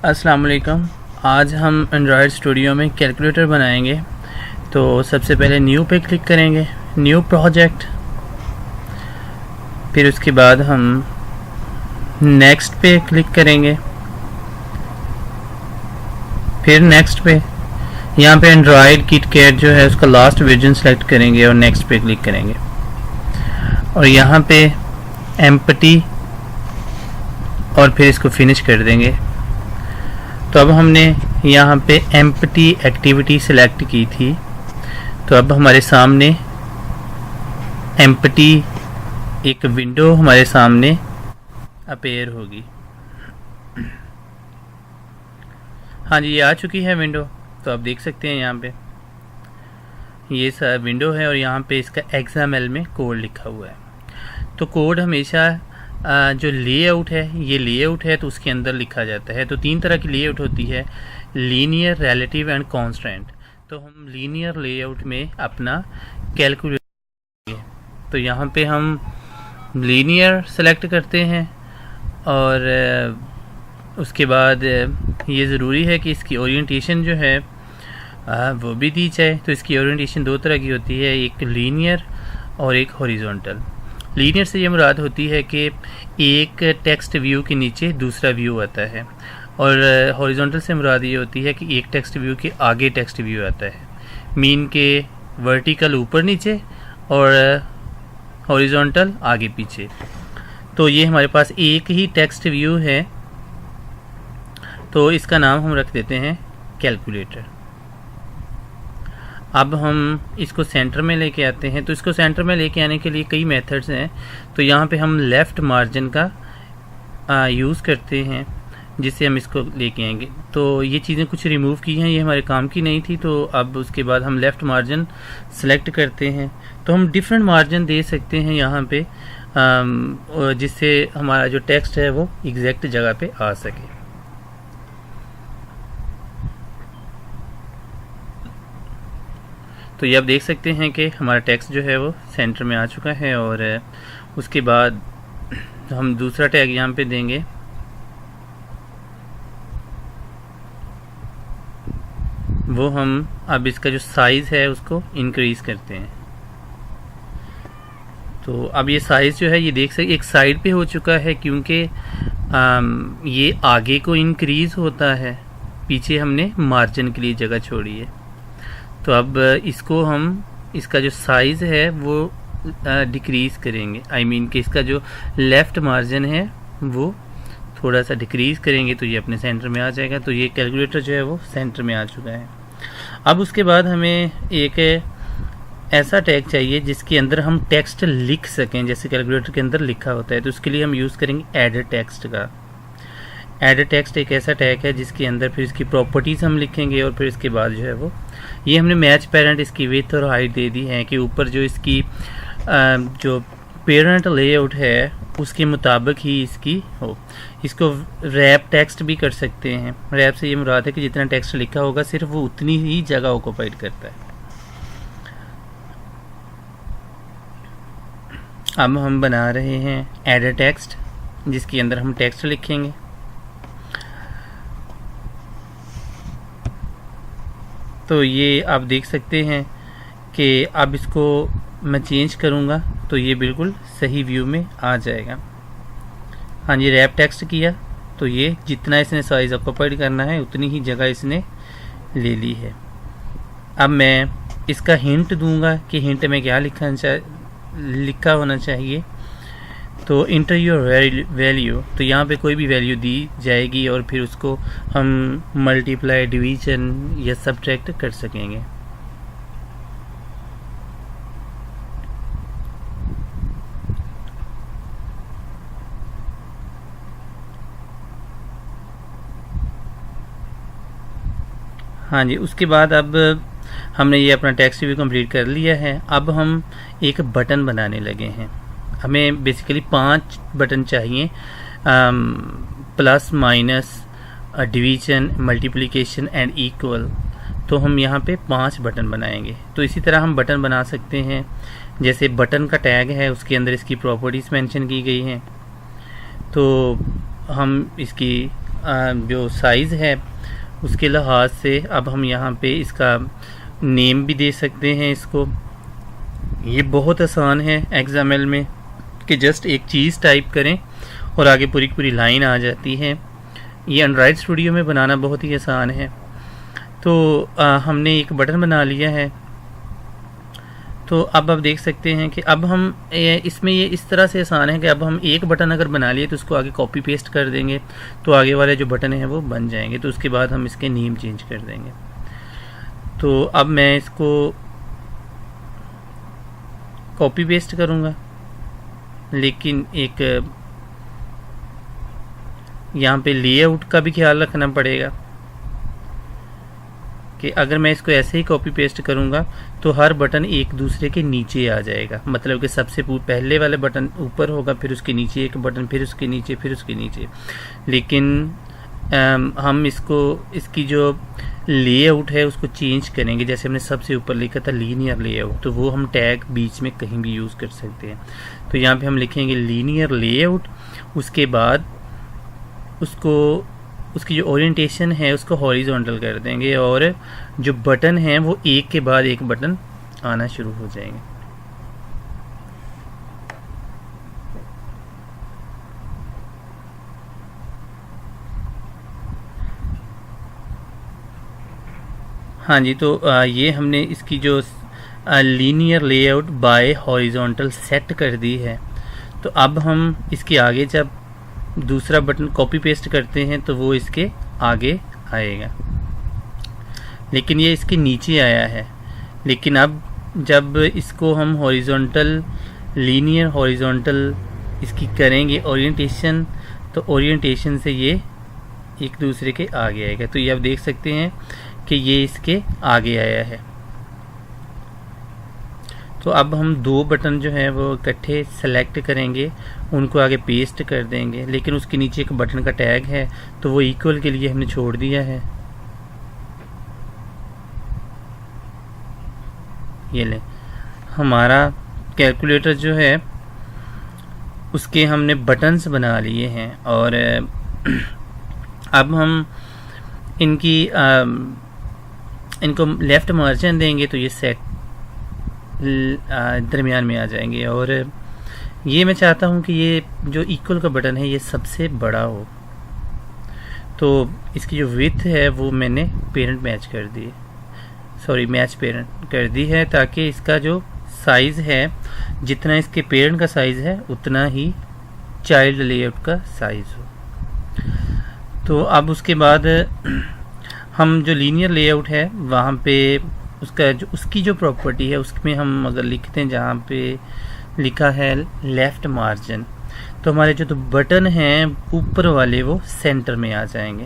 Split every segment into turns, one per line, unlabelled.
अस्सलाम वालेकुम। आज हम एंड्रॉयड स्टूडियो में कैलकुलेटर बनाएंगे। तो सबसे पहले न्यू पे क्लिक करेंगे, न्यू प्रोजेक्ट। फिर उसके बाद हम नेक्स्ट पे क्लिक करेंगे, फिर नेक्स्ट पे। यहाँ पे एंड्रॉयड किटकैट जो है उसका लास्ट वर्जन सेलेक्ट करेंगे और नेक्स्ट पे क्लिक करेंगे। और यहाँ पे एम्प्टी और फिर इसको फिनिश कर देंगे। तो अब हमने यहाँ पे एम्प्टी एक्टिविटी सेलेक्ट की थी, तो अब हमारे सामने एम्प्टी एक विंडो हमारे सामने अपीयर होगी। हाँ जी, ये आ चुकी है विंडो। तो आप देख सकते हैं यहाँ पे ये सब विंडो है और यहाँ पे इसका XML में कोड लिखा हुआ है। तो कोड हमेशा जो लेआउट है, ये लेआउट है तो उसके अंदर लिखा जाता है। तो तीन तरह की लेआउट होती है, लीनियर, रिलेटिव एंड कांस्टेंट। तो हम लीनियर लेआउट में अपना कैलकुलेट, तो यहाँ पे हम लीनियर सेलेक्ट करते हैं और उसके बाद ये ज़रूरी है कि इसकी ओरिएंटेशन जो है वो भी दी जाए। तो इसकी ओरिएंटेशन दो तरह की होती है, एक लीनियर और एक हॉरिजॉन्टल। लीनियर से ये मुराद होती है कि एक टेक्स्ट व्यू के नीचे दूसरा व्यू आता है, और हॉरिजॉन्टल से मुराद ये होती है कि एक टेक्स्ट व्यू के आगे टेक्स्ट व्यू आता है। मीन के वर्टिकल ऊपर नीचे और हॉरिजॉन्टल आगे पीछे। तो ये हमारे पास एक ही टेक्स्ट व्यू है, तो इसका नाम हम रख देते हैं कैलकुलेटर। अब हम इसको सेंटर में लेके आते हैं। तो इसको सेंटर में लेके आने के लिए कई मेथड्स हैं। तो यहाँ पे हम लेफ़्ट मार्जिन का यूज़ करते हैं, जिससे हम इसको लेके आएंगे। तो ये चीज़ें कुछ रिमूव की हैं, ये हमारे काम की नहीं थी। तो अब उसके बाद हम लेफ़्ट मार्जिन सेलेक्ट करते हैं। तो हम डिफरेंट मार्जिन दे सकते हैं यहाँ पे, जिससे हमारा जो टेक्स्ट है वो एग्जैक्ट जगह पे आ सके। तो ये आप देख सकते हैं कि हमारा टेक्स्ट जो है वो सेंटर में आ चुका है। और उसके बाद हम दूसरा टैग यहाँ पे देंगे, वो हम अब इसका जो साइज़ है उसको इंक्रीज़ करते हैं। तो अब ये साइज़ जो है ये देख सकते एक साइड पे हो चुका है, क्योंकि ये आगे को इंक्रीज़ होता है, पीछे हमने मार्जिन के लिए जगह छोड़ी है। तो अब इसको हम इसका जो साइज़ है वो डिक्रीज़ करेंगे। आई मीन कि इसका जो लेफ़्ट मार्जिन है वो थोड़ा सा डिक्रीज़ करेंगे, तो ये अपने सेंटर में आ जाएगा। तो ये कैलकुलेटर जो है वो सेंटर में आ चुका है। अब उसके बाद हमें एक ऐसा टैग चाहिए जिसके अंदर हम टेक्स्ट लिख सकें, जैसे कैलकुलेटर के अंदर लिखा होता है। तो उसके लिए हम यूज़ करेंगे ऐड टेक्स्ट का। ऐड टेक्स्ट एक ऐसा टैग है जिसके अंदर फिर इसकी प्रॉपर्टीज़ हम लिखेंगे, और फिर इसके बाद जो है वो ये हमने मैच पेरेंट इसकी विड्थ और हाइट दे दी है कि ऊपर जो इसकी जो पेरेंट लेआउट है उसके मुताबिक ही इसकी हो। इसको रैप टेक्स्ट भी कर सकते हैं। रैप से ये मुराद है कि जितना टेक्स्ट लिखा होगा सिर्फ वो उतनी ही जगह ऑक्यूपाइड करता है। अब हम बना रहे हैं ऐड टेक्स्ट, जिसके अंदर हम टेक्स्ट लिखेंगे। तो ये आप देख सकते हैं कि अब इसको मैं चेंज करूँगा तो ये बिल्कुल सही व्यू में आ जाएगा। हाँ जी, रैप टेक्स्ट किया तो ये जितना इसने साइज ऑक्यूपाइड करना है उतनी ही जगह इसने ले ली है। अब मैं इसका हिंट दूंगा कि हिंट में क्या लिखा होना चाहिए। तो इंटर योर वैल्यू, तो यहाँ पे कोई भी वैल्यू दी जाएगी और फिर उसको हम मल्टीप्लाई, डिवीजन या सब्ट्रैक्ट कर सकेंगे। हाँ जी, उसके बाद अब हमने ये अपना टेक्स्ट भी कंप्लीट कर लिया है। अब हम एक बटन बनाने लगे हैं। हमें बेसिकली 5 बटन चाहिए, plus, minus, division, multiplication and equal. तो हम यहाँ पे 5 बटन बनाएंगे। तो इसी तरह हम बटन बना सकते हैं, जैसे बटन का टैग है उसके अंदर इसकी प्रॉपर्टीज़ मेंशन की गई हैं। तो हम इसकी जो साइज़ है उसके लिहाज से अब हम यहाँ पे इसका नेम भी दे सकते हैं इसको। ये बहुत आसान है XML में कि जस्ट एक चीज़ टाइप करें और आगे पूरी पूरी लाइन आ जाती है। ये एंड्रॉयड स्टूडियो में बनाना बहुत ही आसान है। तो हमने एक बटन बना लिया है। तो अब आप देख सकते हैं कि अब हम इसमें ये इस तरह से आसान है कि अब हम एक बटन अगर बना लिए तो उसको आगे कॉपी पेस्ट कर देंगे तो आगे वाले जो बटन हैं वो बन जाएंगे। तो उसके बाद हम इसके नेम चेंज कर देंगे। तो अब मैं इसको कॉपी पेस्ट करूँगा, लेकिन एक यहाँ पे लेआउट का भी ख्याल रखना पड़ेगा कि अगर मैं इसको ऐसे ही कॉपी पेस्ट करूँगा तो हर बटन एक दूसरे के नीचे आ जाएगा। मतलब कि सबसे पहले वाले बटन ऊपर होगा, फिर उसके नीचे एक बटन, फिर उसके नीचे, फिर उसके नीचे। लेकिन हम इसकी जो लेआउट है उसको चेंज करेंगे। जैसे हमने सबसे ऊपर लिखा था लीनियर लेआउट, तो वो हम टैग बीच में कहीं भी यूज़ कर सकते हैं। तो यहाँ पे हम लिखेंगे लीनियर लेआउट, उसके बाद उसकी जो ओरिएंटेशन है उसको हॉरिजॉन्टल कर देंगे और जो बटन हैं वो एक के बाद एक बटन आना शुरू हो जाएंगे। हाँ जी, तो ये हमने इसकी जो linear layout bye horizontal set कर दी है। तो अब हम इसके आगे जब दूसरा बटन कॉपी पेस्ट करते हैं तो वो इसके आगे आएगा, लेकिन ये इसके नीचे आया है। लेकिन अब जब इसको हम हॉरिजॉन्टल लीनियर हॉरिजॉन्टल इसकी करेंगे ओरिएंटेशन, तो ओरिएंटेशन से ये एक दूसरे के आगे आएगा। तो ये आप देख सकते हैं कि ये इसके आगे आया है। तो अब हम दो बटन जो है वो इकट्ठे सेलेक्ट करेंगे, उनको आगे पेस्ट कर देंगे, लेकिन उसके नीचे एक बटन का टैग है तो वो इक्वल के लिए हमने छोड़ दिया है। ये ले, हमारा कैलकुलेटर जो है उसके हमने बटन्स बना लिए हैं और अब हम इनको लेफ़्ट मार्जिन देंगे तो ये सेट दरमियान में आ जाएंगे। और ये मैं चाहता हूँ कि ये जो इक्वल का बटन है ये सबसे बड़ा हो, तो इसकी जो विड्थ है वो मैंने पेरेंट मैच कर दी, मैच पेरेंट कर दी है, ताकि इसका जो साइज़ है जितना इसके पेरेंट का साइज़ है उतना ही चाइल्ड लेआउट का साइज़ हो। तो अब उसके बाद हम जो लीनियर लेआउट है वहाँ पे उसकी जो प्रॉपर्टी है उसमें हम अगर लिखते हैं, जहाँ पे लिखा है लेफ़्ट मार्जिन, तो हमारे जो बटन हैं ऊपर वाले वो सेंटर में आ जाएंगे।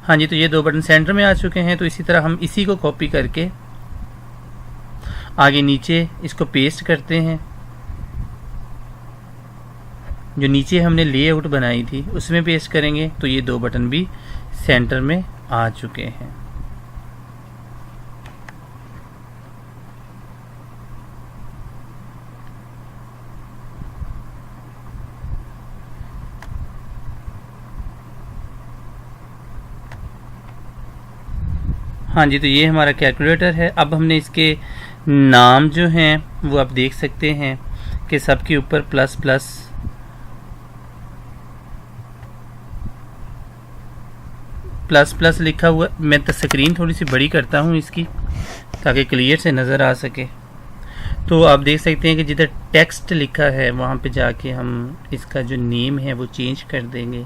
हाँ जी, तो ये दो बटन सेंटर में आ चुके हैं। तो इसी तरह हम इसी को कॉपी करके आगे नीचे इसको पेस्ट करते हैं। जो नीचे हमने लेआउट बनाई थी उसमें पेस्ट करेंगे, तो ये दो बटन भी सेंटर में आ चुके हैं। हाँ जी, तो ये हमारा कैलकुलेटर है। अब हमने इसके नाम जो हैं वो आप देख सकते हैं कि सबके ऊपर प्लस प्लस प्लस प्लस लिखा हुआ। मैं तो स्क्रीन थोड़ी सी बड़ी करता हूँ इसकी ताकि क्लियर से नज़र आ सके। तो आप देख सकते हैं कि जिधर टेक्स्ट लिखा है वहाँ पे जाके हम इसका जो नेम है वो चेंज कर देंगे।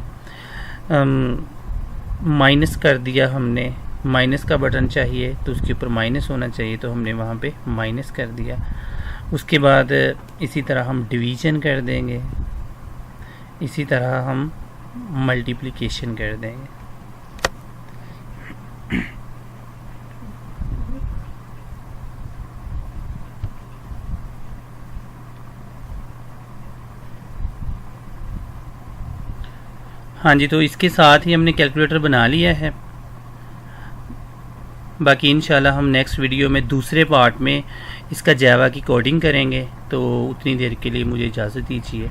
माइनस कर दिया हमने, माइनस का बटन चाहिए तो उसके ऊपर माइनस होना चाहिए, तो हमने वहाँ पे माइनस कर दिया। उसके बाद इसी तरह हम डिवीज़न कर देंगे, इसी तरह हम मल्टीप्लिकेशन कर देंगे। हाँ जी, तो इसके साथ ही हमने कैलकुलेटर बना लिया है। बाकी इंशाल्लाह हम नेक्स्ट वीडियो में दूसरे पार्ट में इसका जावा की कोडिंग करेंगे। तो उतनी देर के लिए मुझे इजाज़त दीजिए।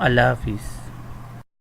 अल्लाह हाफिज़।